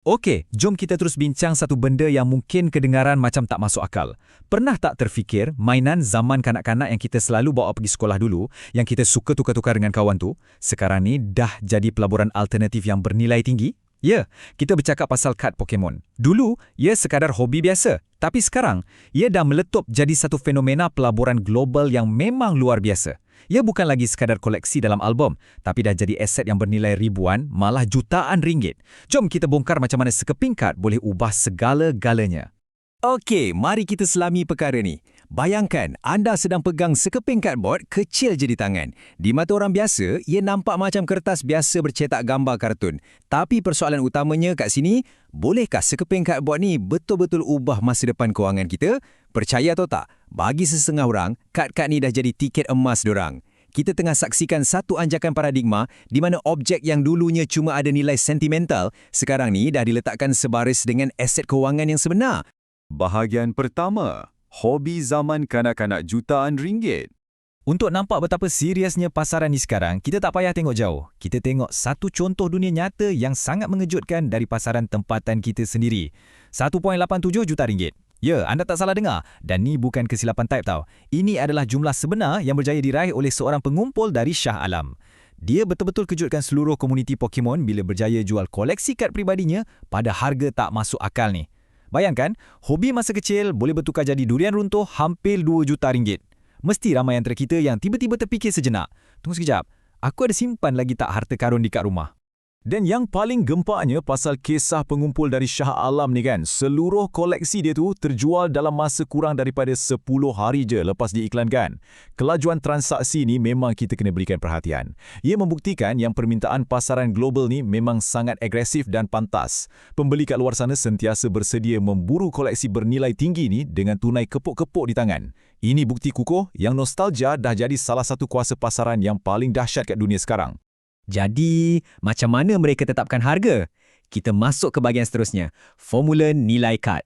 Okey, jom kita terus bincang satu benda yang mungkin kedengaran macam tak masuk akal. Pernah tak terfikir mainan zaman kanak-kanak yang kita selalu bawa pergi sekolah dulu, yang kita suka tukar-tukar dengan kawan tu, sekarang ni dah jadi pelaburan alternatif yang bernilai tinggi? Ya, kita bercakap pasal kad Pokemon. Dulu, ia sekadar hobi biasa. Tapi sekarang, ia dah meletup jadi satu fenomena pelaburan global yang memang luar biasa. Ia bukan lagi sekadar koleksi dalam album, tapi dah jadi aset yang bernilai ribuan, malah jutaan ringgit. Jom kita bongkar macam mana sekeping kad boleh ubah segala-galanya. Okey, mari kita selami perkara ni. Bayangkan anda sedang pegang sekeping kadbord kecil je di tangan. Di mata orang biasa, ia nampak macam kertas biasa bercetak gambar kartun. Tapi persoalan utamanya kat sini, bolehkah sekeping kadbord ni betul-betul ubah masa depan kewangan kita? Percaya atau tak, bagi sesetengah orang, kad-kad ni dah jadi tiket emas dorang. Kita tengah saksikan satu anjakan paradigma di mana objek yang dulunya cuma ada nilai sentimental, sekarang ni dah diletakkan sebaris dengan aset kewangan yang sebenar. Bahagian pertama, hobi zaman kanak-kanak jutaan ringgit. Untuk nampak betapa seriusnya pasaran ni sekarang, kita tak payah tengok jauh. Kita tengok satu contoh dunia nyata yang sangat mengejutkan dari pasaran tempatan kita sendiri. 1.87 juta ringgit. Ya, anda tak salah dengar. Dan ni bukan kesilapan type tau. Ini adalah jumlah sebenar yang berjaya diraih oleh seorang pengumpul dari Shah Alam. Dia betul-betul kejutkan seluruh komuniti Pokemon bila berjaya jual koleksi kad pribadinya pada harga tak masuk akal ni. Bayangkan, hobi masa kecil boleh bertukar jadi durian runtuh hampir 2 juta ringgit. Mesti ramai antara kita yang tiba-tiba terfikir sejenak. Tunggu sekejap, aku ada simpan lagi tak harta karun di kat rumah? Dan yang paling gempaknya pasal kisah pengumpul dari Shah Alam ni kan, seluruh koleksi dia tu terjual dalam masa kurang daripada 10 hari je lepas diiklankan. Kelajuan transaksi ni memang kita kena berikan perhatian. Ia membuktikan yang permintaan pasaran global ni memang sangat agresif dan pantas. Pembeli kat luar sana sentiasa bersedia memburu koleksi bernilai tinggi ni dengan tunai kepuk-kepuk di tangan. Ini bukti kukuh yang nostalgia dah jadi salah satu kuasa pasaran yang paling dahsyat kat dunia sekarang. Jadi, macam mana mereka tetapkan harga? Kita masuk ke bahagian seterusnya, formula nilai kad.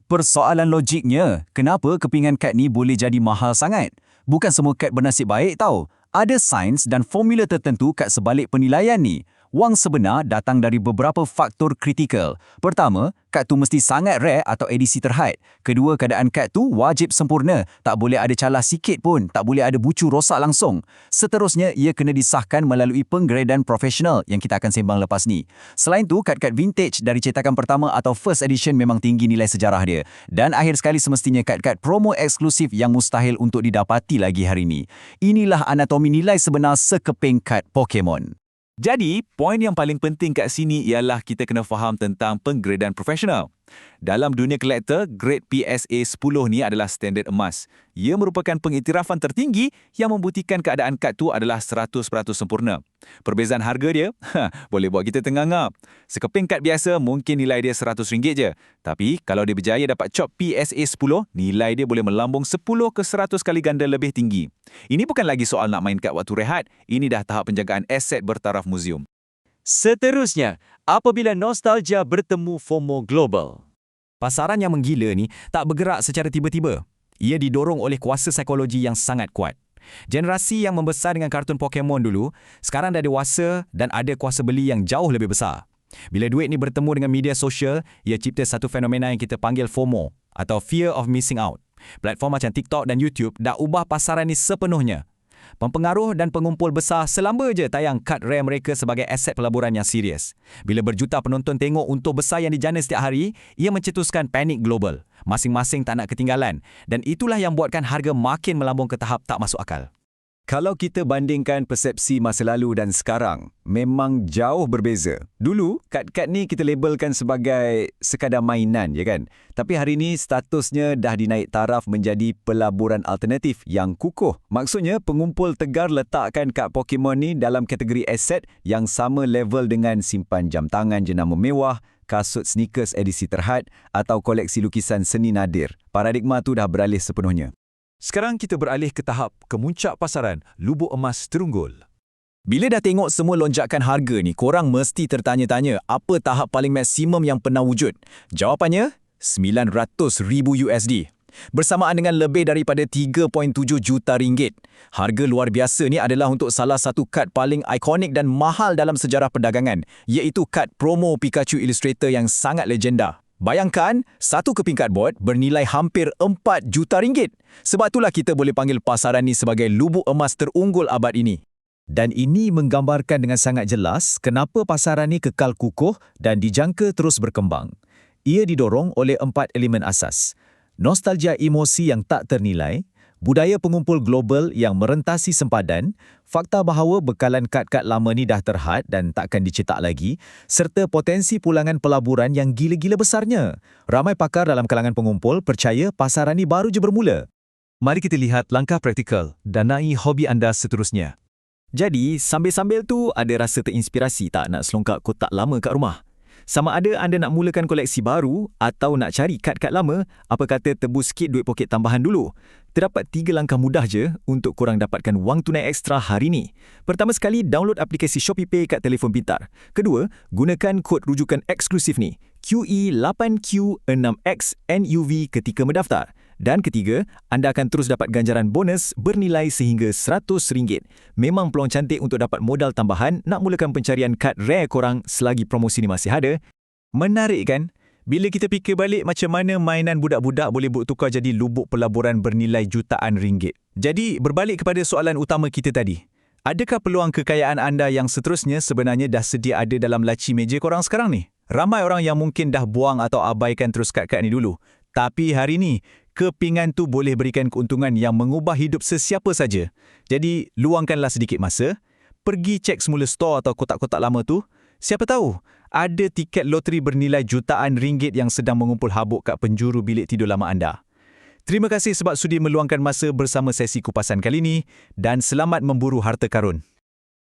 Persoalan logiknya, kenapa kepingan kad ni boleh jadi mahal sangat? Bukan semua kad bernasib baik tau. Ada sains dan formula tertentu kat sebalik penilaian ni. Wang sebenar datang dari beberapa faktor kritikal. Pertama, kad tu mesti sangat rare atau edisi terhad. Kedua, keadaan kad tu wajib sempurna. Tak boleh ada calar sikit pun, tak boleh ada bucu rosak langsung. Seterusnya, ia kena disahkan melalui penggredan profesional yang kita akan sembang lepas ni. Selain tu, kad-kad vintage dari cetakan pertama atau first edition memang tinggi nilai sejarah dia. Dan akhir sekali semestinya kad-kad promo eksklusif yang mustahil untuk didapati lagi hari ni. Inilah anatomi nilai sebenar sekeping kad Pokemon. Jadi, poin yang paling penting kat sini ialah kita kena faham tentang penggredan profesional. Dalam dunia kolektor, grade PSA 10 ni adalah standard emas. Ia merupakan pengiktirafan tertinggi yang membuktikan keadaan kad tu adalah 100% sempurna. Perbezaan harga dia, boleh buat kita tengangap. Sekeping kad biasa mungkin nilai dia RM100 je. Tapi kalau dia berjaya dapat cop PSA 10, nilai dia boleh melambung 10 ke 100 kali ganda lebih tinggi. Ini bukan lagi soal nak main kad waktu rehat, ini dah tahap penjagaan aset bertaraf muzium. Seterusnya, apabila nostalgia bertemu FOMO global. Pasaran yang menggila ni tak bergerak secara tiba-tiba. Ia didorong oleh kuasa psikologi yang sangat kuat. Generasi yang membesar dengan kartun Pokemon dulu, sekarang dah dewasa dan ada kuasa beli yang jauh lebih besar. Bila duit ni bertemu dengan media sosial, ia cipta satu fenomena yang kita panggil FOMO atau Fear of Missing Out. Platform macam TikTok dan YouTube dah ubah pasaran ni sepenuhnya. Pempengaruh dan pengumpul besar selamba je tayang kad rare mereka sebagai aset pelaburan yang serius. Bila berjuta penonton tengok untung besar yang dijana setiap hari, ia mencetuskan panik global. Masing-masing tak nak ketinggalan. Dan itulah yang buatkan harga makin melambung ke tahap tak masuk akal. Kalau kita bandingkan persepsi masa lalu dan sekarang, memang jauh berbeza. Dulu, kad-kad ni kita labelkan sebagai sekadar mainan, ya kan? Tapi hari ini statusnya dah dinaik taraf menjadi pelaburan alternatif yang kukuh. Maksudnya, pengumpul tegar letakkan kad Pokemon ni dalam kategori aset yang sama level dengan simpan jam tangan jenama mewah, kasut sneakers edisi terhad atau koleksi lukisan seni nadir. Paradigma tu dah beralih sepenuhnya. Sekarang kita beralih ke tahap kemuncak pasaran lubuk emas terunggul. Bila dah tengok semua lonjakan harga ni, korang mesti tertanya-tanya apa tahap paling maksimum yang pernah wujud. Jawapannya, $900,000. bersamaan dengan lebih daripada 3.7 juta ringgit. Harga luar biasa ni adalah untuk salah satu kad paling ikonik dan mahal dalam sejarah perdagangan, iaitu kad promo Pikachu Illustrator yang sangat legenda. Bayangkan, satu keping kadbod bernilai hampir 4 juta ringgit. Sebab itulah kita boleh panggil pasaran ni sebagai lubuk emas terunggul abad ini. Dan ini menggambarkan dengan sangat jelas kenapa pasaran ni kekal kukuh dan dijangka terus berkembang. Ia didorong oleh 4 elemen asas. Nostalgia emosi yang tak ternilai, budaya pengumpul global yang merentasi sempadan, fakta bahawa bekalan kad-kad lama ni dah terhad dan takkan dicetak lagi, serta potensi pulangan pelaburan yang gila-gila besarnya. Ramai pakar dalam kalangan pengumpul percaya pasaran ni baru je bermula. Mari kita lihat langkah praktikal danai hobi anda seterusnya. Jadi, sambil-sambil tu ada rasa terinspirasi tak nak selongkak kotak lama kat rumah? Sama ada anda nak mulakan koleksi baru atau nak cari kad-kad lama, apa kata tebus sikit duit poket tambahan dulu? Terdapat 3 langkah mudah je untuk korang dapatkan wang tunai ekstra hari ni. Pertama sekali, download aplikasi ShopeePay kat telefon pintar. Kedua, gunakan kod rujukan eksklusif ni, QE8Q6XNUV ketika mendaftar. Dan ketiga, anda akan terus dapat ganjaran bonus bernilai sehingga RM100. Memang peluang cantik untuk dapat modal tambahan nak mulakan pencarian kad rare korang selagi promosi ni masih ada. Menarik kan? Bila kita fikir balik macam mana mainan budak-budak boleh bertukar jadi lubuk pelaburan bernilai jutaan ringgit. Jadi, berbalik kepada soalan utama kita tadi. Adakah peluang kekayaan anda yang seterusnya sebenarnya dah sedia ada dalam laci meja korang sekarang ni? Ramai orang yang mungkin dah buang atau abaikan terus kad-kad ni dulu. Tapi hari ni, kepingan tu boleh berikan keuntungan yang mengubah hidup sesiapa saja. Jadi, luangkanlah sedikit masa, pergi cek semula store atau kotak-kotak lama tu. Siapa tahu, ada tiket loteri bernilai jutaan ringgit yang sedang mengumpul habuk kat penjuru bilik tidur lama anda. Terima kasih sebab sudi meluangkan masa bersama sesi kupasan kali ini dan selamat memburu harta karun.